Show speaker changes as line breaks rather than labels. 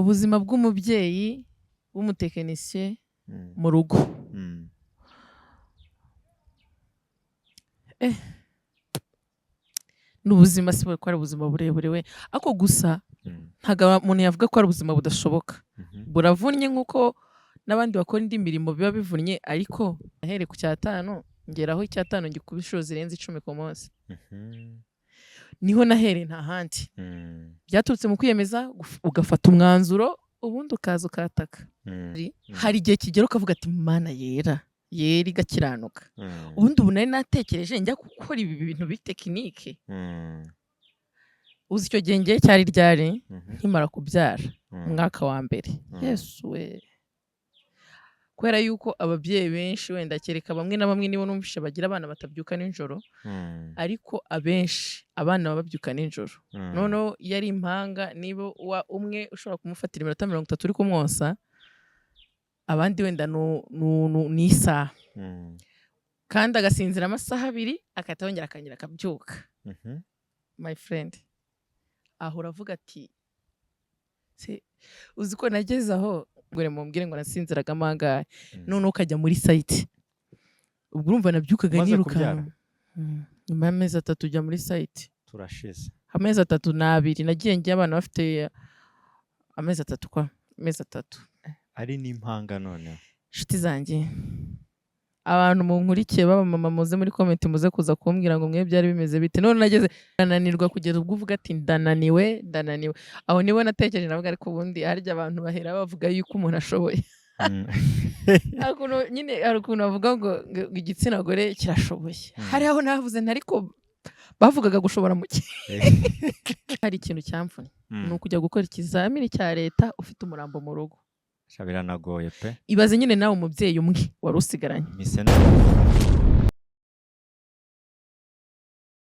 ubuzima bw'umubyeyi w'umutekinisiye mu rugo. N'ubuzima si ko ari ubuzima burebure we, ako gusa ntago umuntu yavuga ko ari ubuzima budashoboka. Buravunnye nk'uko n'abandi bakora indi mirimo biba bivunnye, ariko ahere ku cyatanu ngeraho icyatanu ngikuba inshuro zirenze 10 ku munsi. Niho nahere nta handi. Byaturutse mu kwiyemeza ugafata umwanzuro ubundi ukaza ukataka. Hari igihe kigera ukavuga ati Mana yera igakiranuka. Ubundi ubu nari natekereje njya gukora ibi bintu bitekinike. Uzi icyo gihe ngiye cyari ryari nkimara kubyara umwaka wa mbere. Yesu we. Kubera yuko ababyeyi benshi wenda kereka bamwe na bamwe nibo numvishe bagira abana batabyuka nijoro, ariko abenshi abana babyuka nijoro. Noneho yari impanga nibo umwe ushobora kumufatira iminota 30 uri kumwonsa, abandi wenda ni isaha. Kandi agasinzira amasaha 2 akatongera akangira akabyuka. My friend, aho uravuga ati uzi ko nageze aho ngore mumbwire ngo nasinziraga amangahe, none ukajya muri site. Ubwo urumva nabyukaga niruka. Nyuma y'amezi 3 ujya muri site.
Turashize.
Amezi 3 na 2 nagiye ngiye abana bafite amezi 3 kwa amezi 3.
Ari n'impanga none.
Shiti zanjye. Abantu munkurikiye baba mama muze muri comment muze kuza kumbwira ngo mwe byari bimeze bite. None nageze nananirwa kugeza ubwo uvuga ati ndananiwe. Aho niwe natekereje navuga ariko ubundi harya abantu bahera bavuga yuko umuntu ashoboye. Nyine arukuntu bavuga ngo igitsina gore kirashoboye. Hari aho navuze ariko bavugaga gushobora muke. Hari ikintu cyamfune. Ni ukujya gukora ikizamini cya leta ufite umurambo mu rugo.
Biranagoye pe.
Ibaze nyine nawe umubyeyi umwe wari usigaranye.